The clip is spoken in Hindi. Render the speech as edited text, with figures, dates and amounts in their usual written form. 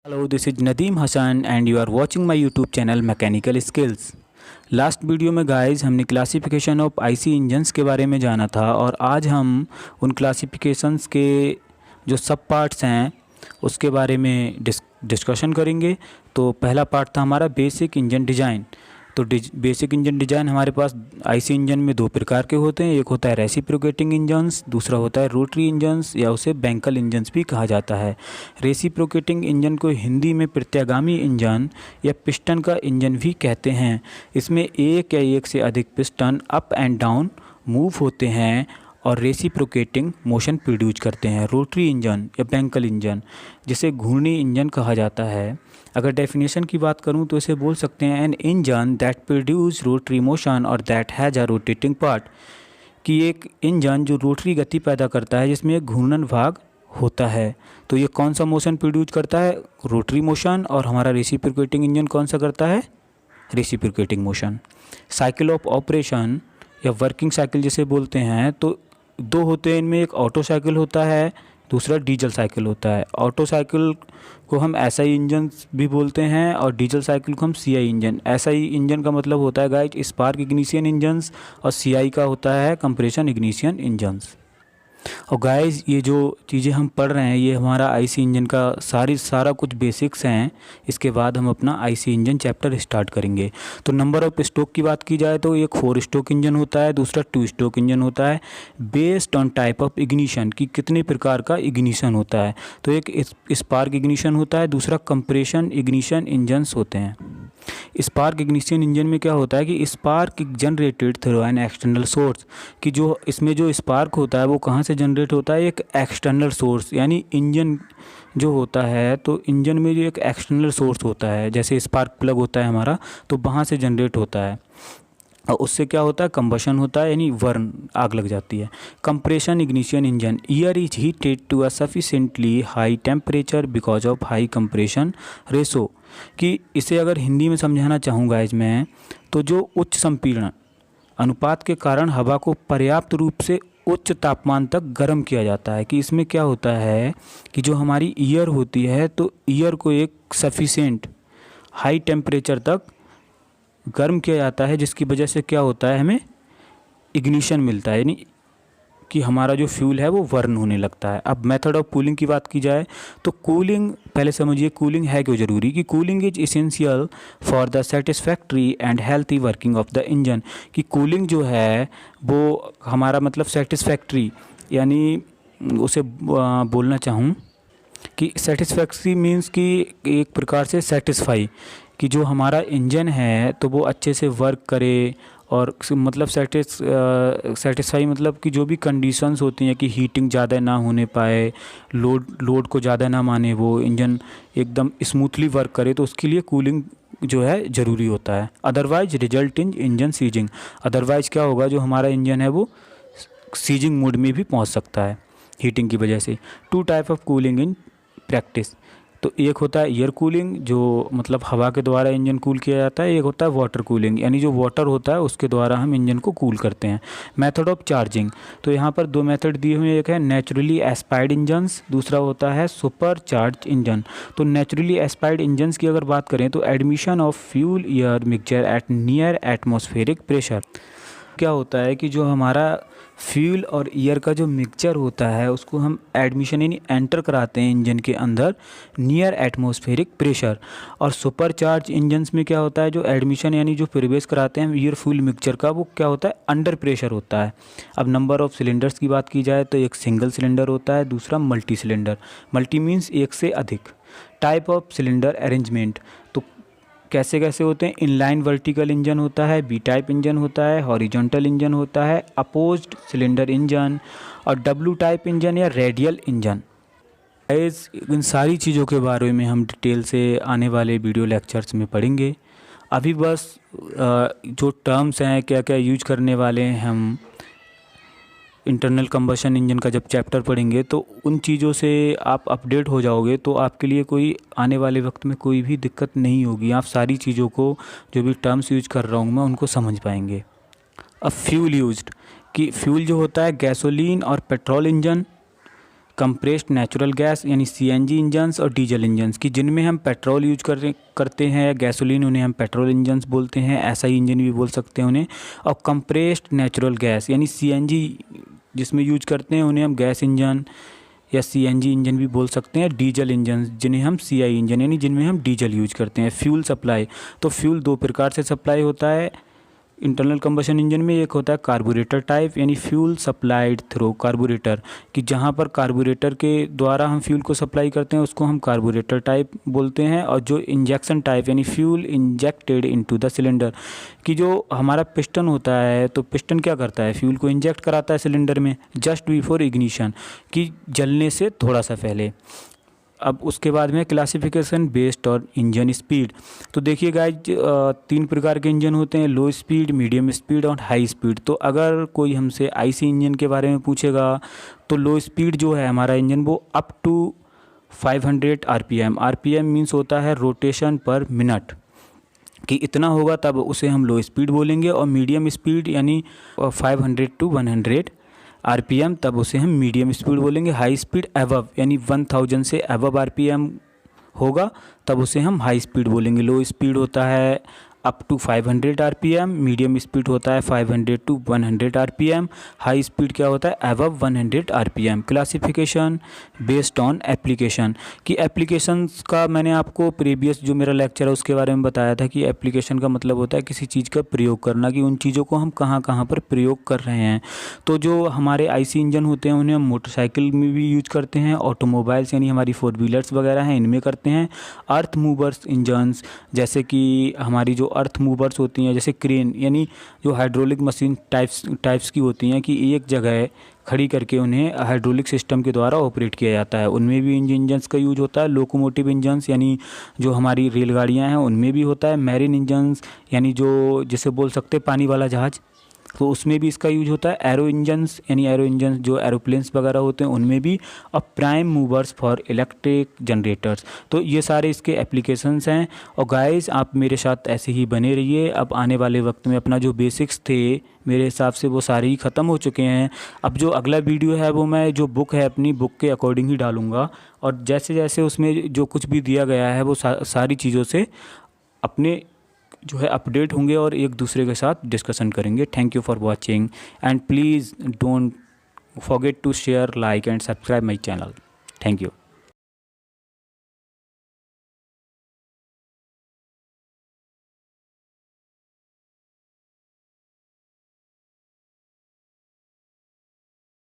Hello, this is Nadeem Hassan and you are watching my YouTube channel Mechanical Skills। Last video में गाइस हमने क्लासिफिकेशन ऑफ आईसी इंजन्स के बारे में जाना था और आज हम उन क्लासिफिकेशंस के जो सब पार्ट्स हैं उसके बारे में डिस्कशन करेंगे। तो पहला पार्ट था हमारा बेसिक इंजन डिज़ाइन। तो बेसिक इंजन डिज़ाइन हमारे पास आईसी इंजन में दो प्रकार के होते हैं, एक होता है रेसिप्रोकेटिंग इंजन्स, दूसरा होता है रोटरी इंजन्स या उसे बैंकल इंजन्स भी कहा जाता है। रेसिप्रोकेटिंग इंजन को हिंदी में प्रत्यागामी इंजन या पिस्टन का इंजन भी कहते हैं। इसमें एक या एक से अधिक piston up and down move होते हैं और रेसिप्रोकेटिंग मोशन प्रोड्यूस करते हैं। रोटरी इंजन या बैंकल इंजन जिसे घूर्णी इंजन कहा जाता है। अगर डेफिनेशन की बात करूं तो इसे बोल सकते हैं an engine that produce rotary motion और that has a rotating part, कि एक इंजन जो रोटरी गति पैदा करता है जिसमें एक घूर्णन भाग होता है। तो ये कौन सा मोशन प्रोड्यूस करता है? Rotary motion. और हमारा रेसिप्रोकेटिंग इंजन कौन सा करता है? Reciprocating motion. Cycle of operation या वर्किंग साइकिल जिसे बोलते हैं, तो दो होते हैं इनमें, एक ऑटो साइकिल होता है, दूसरा डीजल साइकिल होता है। ऑटो साइकिल को हम एसआई इंजन भी बोलते हैं और डीजल साइकिल को हम सीआई इंजन। एसआई इंजन का मतलब होता है गाइस स्पार्क इग्निशन इंजन्स और सीआई का होता है कंप्रेशन इग्निशन इंजन्स। और गाइस ये जो चीज़ें हम पढ़ रहे हैं ये हमारा आईसी इंजन का सारा कुछ बेसिक्स हैं। इसके बाद हम अपना आईसी इंजन चैप्टर स्टार्ट करेंगे। तो नंबर ऑफ स्ट्रोक की बात की जाए तो एक 4 स्ट्रोक इंजन होता है, दूसरा 2 स्ट्रोक इंजन होता है। Based on type of ignition, कि कितने प्रकार का इग्निशन होता है, तो एक स्पार्क इग्निशन होता है, दूसरा कंप्रेशन इग्निशन इंजन्स होते हैं। स्पार्क इग्निशन इंजन में क्या होता है कि spark generated through an external source, कि जो इसमें जो स्पार्क होता है वो कहाँ से जनरेट होता है? एक एक्सटर्नल सोर्स, यानी इंजन जो होता है तो इंजन में जो एक एक्सटर्नल सोर्स होता है, जैसे स्पार्क प्लग होता है हमारा, तो वहाँ से जनरेट होता है और उससे क्या होता है? कंबशन होता है, यानी वर्न आग लग जाती है। Compression ignition engine, air is heated to a sufficiently high temperature because of high compression ratio, कि इसे अगर हिंदी में समझाना चाहूँगा इसमें, तो जो उच्च संपीड़न अनुपात के कारण हवा को पर्याप्त रूप से उच्च तापमान तक गर्म किया जाता है। कि इसमें क्या होता है कि जो हमारी ईयर होती है तो ईयर को एक सफिशिएंट हाई टेम्परेचर तक गर्म किया जाता है, जिसकी वजह से क्या होता है, हमें इग्निशन मिलता है, यानी कि हमारा जो फ्यूल है वो वर्न होने लगता है। अब मेथड ऑफ कूलिंग की बात की जाए तो कूलिंग, पहले समझिए कूलिंग है क्यों ज़रूरी, कि cooling is essential for the satisfactory and healthy working of the engine. कि कूलिंग जो है वो हमारा मतलब सेटिस्फैक्ट्री, यानी उसे बोलना चाहूँ कि सेटिस्फैक्ट्री मीन्स कि एक प्रकार से सेटिस्फाई, कि जो हमारा इंजन है तो वो अच्छे से वर्क करे, और मतलब सेटिस्फाई मतलब कि जो भी कंडीशंस होती हैं कि हीटिंग ज़्यादा ना होने पाए, लोड को ज़्यादा ना माने, वो इंजन एकदम स्मूथली वर्क करे, तो उसके लिए कूलिंग जो है ज़रूरी होता है। Otherwise result in engine seizing, otherwise क्या होगा, जो हमारा इंजन है वो सीजिंग मोड में भी पहुंच सकता है हीटिंग की वजह से। 2 type of cooling in practice, तो एक होता है एयर कूलिंग, जो मतलब हवा के द्वारा इंजन कूल किया जाता है, एक होता है वाटर कूलिंग, यानी जो वाटर होता है उसके द्वारा हम इंजन को कूल करते हैं। मेथड ऑफ चार्जिंग, तो यहाँ पर 2 मेथड दिए हुए हैं, एक है नेचुरली एस्पायर्ड इंजन्स, दूसरा होता है सुपर चार्ज इंजन। तो नेचुरली एस्पायर्ड इंजन्स की अगर बात करें तो admission of fuel air mixture eight near atmospheric pressure, क्या होता है कि जो हमारा फ्यूल और एयर का जो मिक्सचर होता है उसको हम एडमिशन यानी एंटर कराते हैं इंजन के अंदर नियर एटमॉस्फेरिक प्रेशर। और सुपर चार्ज इंजन्स में क्या होता है, जो एडमिशन यानी जो प्रवेश कराते हैं एयर फ्यूल मिक्सचर का, वो क्या होता है? अंडर प्रेशर होता है। अब नंबर ऑफ सिलेंडर्स की बात की जाए तो एक सिंगल सिलेंडर होता है, दूसरा मल्टी सिलेंडर। मल्टी मीन्स एक से अधिक। टाइप ऑफ सिलेंडर अरेंजमेंट, तो कैसे कैसे होते हैं? इनलाइन वर्टिकल इंजन होता है, बी टाइप इंजन होता है, हॉरिजॉन्टल इंजन होता है, अपोज्ड सिलेंडर इंजन और डब्ल्यू टाइप इंजन या रेडियल इंजन। इन सारी चीज़ों के बारे में हम डिटेल से आने वाले वीडियो लेक्चर्स में पढ़ेंगे। अभी बस जो टर्म्स हैं क्या क्या यूज करने वाले हैं हम इंटरनल कंबशन इंजन का जब चैप्टर पढ़ेंगे तो उन चीज़ों से आप अपडेट हो जाओगे, तो आपके लिए कोई आने वाले वक्त में कोई भी दिक्कत नहीं होगी। आप सारी चीज़ों को, जो भी टर्म्स यूज कर रहा हूँ मैं, उनको समझ पाएंगे। अब फ्यूल यूज्ड, कि फ्यूल जो होता है गैसोलीन और petrol engine, compressed natural gas यानी सीएनजी इंजन्स और डीजल इंजन्स की जिनमें हम पेट्रोल यूज करते हैं या गैसोलीन, उन्हें हम पेट्रोल इंजन्स बोलते हैं, ऐसा ही इंजन भी बोल सकते हैं उन्हें। और कंप्रेस्ड नेचुरल गैस यानी सीएनजी जिसमें यूज करते हैं उन्हें हम गैस इंजन या सीएनजी इंजन भी बोल सकते हैं। डीजल इंजन जिन्हें हम सीआई इंजन यानी जिनमें हम डीजल यूज करते हैं। फ्यूल सप्लाई, तो फ्यूल दो प्रकार से सप्लाई होता है इंटरनल कंबशन इंजन में। एक होता है कार्बोरेटर टाइप यानी फ्यूल सप्लाइड थ्रू कार्बोरेटर, कि जहाँ पर कार्बोरेटर के द्वारा हम फ्यूल को सप्लाई करते हैं उसको हम कार्बोरेटर टाइप बोलते हैं। और जो इंजेक्शन टाइप यानी fuel injected into the cylinder, कि जो हमारा पिस्टन होता है तो पिस्टन क्या करता है, फ्यूल को इंजेक्ट कराता है सिलेंडर में जस्ट बिफोर इग्निशन, कि जलने से थोड़ा सा पहले। अब उसके बाद में classification based on engine speed. तो देखिए गाइज, 3 प्रकार के इंजन होते हैं, लो स्पीड, मीडियम स्पीड और हाई स्पीड। तो अगर कोई हमसे आईसी इंजन के बारे में पूछेगा तो लो स्पीड जो है हमारा इंजन वो up to 500 RPM, RPM means होता है रोटेशन पर मिनट, कि इतना होगा तब उसे हम लो स्पीड बोलेंगे। और मीडियम स्पीड यानी 500 to 100 आरपीएम, तब उसे हम मीडियम स्पीड बोलेंगे। हाई स्पीड अबव यानी 1000 से अबव आरपीएम होगा तब उसे हम हाई स्पीड बोलेंगे। लो स्पीड होता है up to 500 RPM, medium speed होता है 500 to 100 आरपीएम, हाई स्पीड क्या होता है above 100 RPM. Classification based on application, कि एप्लीकेशंस का मैंने आपको प्रीवियस जो मेरा लेक्चर है उसके बारे में बताया था कि एप्लीकेशन का मतलब होता है किसी चीज़ का प्रयोग करना, कि उन चीज़ों को हम कहाँ कहाँ पर प्रयोग कर रहे हैं। तो जो हमारे आईसी इंजन होते हैं उन्हें हम मोटरसाइकिल में भी यूज करते हैं, ऑटोमोबाइल्स यानी हमारी 4 व्हीलर्स वगैरह हैं इनमें करते हैं। अर्थ मूवर्स इंजन्स, जैसे कि हमारी जो अर्थ मूवर्स होती हैं जैसे क्रेन यानी जो हाइड्रोलिक मशीन टाइप्स की होती हैं, कि एक जगह खड़ी करके उन्हें हाइड्रोलिक सिस्टम के द्वारा ऑपरेट किया जाता है, उनमें भी इंजन्स का यूज होता है। लोकोमोटिव इंजन्स यानी जो हमारी रेलगाड़ियां हैं उनमें भी होता है। मैरीन इंजन्स यानी जो जिसे बोल सकते हैं पानी वाला जहाज़, तो उसमें भी इसका यूज होता है। एरो इंजन्स यानी एरो इंजन्स जो एरोप्लेन्स वगैरह होते हैं उनमें भी। और prime movers for electric generators, तो ये सारे इसके एप्लीकेशंस हैं। और गाइस आप मेरे साथ ऐसे ही बने रहिए। अब आने वाले वक्त में अपना जो बेसिक्स थे मेरे हिसाब से वो सारे ही ख़त्म हो चुके हैं। अब जो अगला वीडियो है वो मैं जो बुक है अपनी बुक के अकॉर्डिंग ही डालूँगा, और जैसे जैसे उसमें जो कुछ भी दिया गया है वो सारी चीज़ों से अपने जो है अपडेट होंगे और एक दूसरे के साथ डिस्कशन करेंगे। Thank you for watching and please don't forget to share, like and subscribe my channel. Thank you.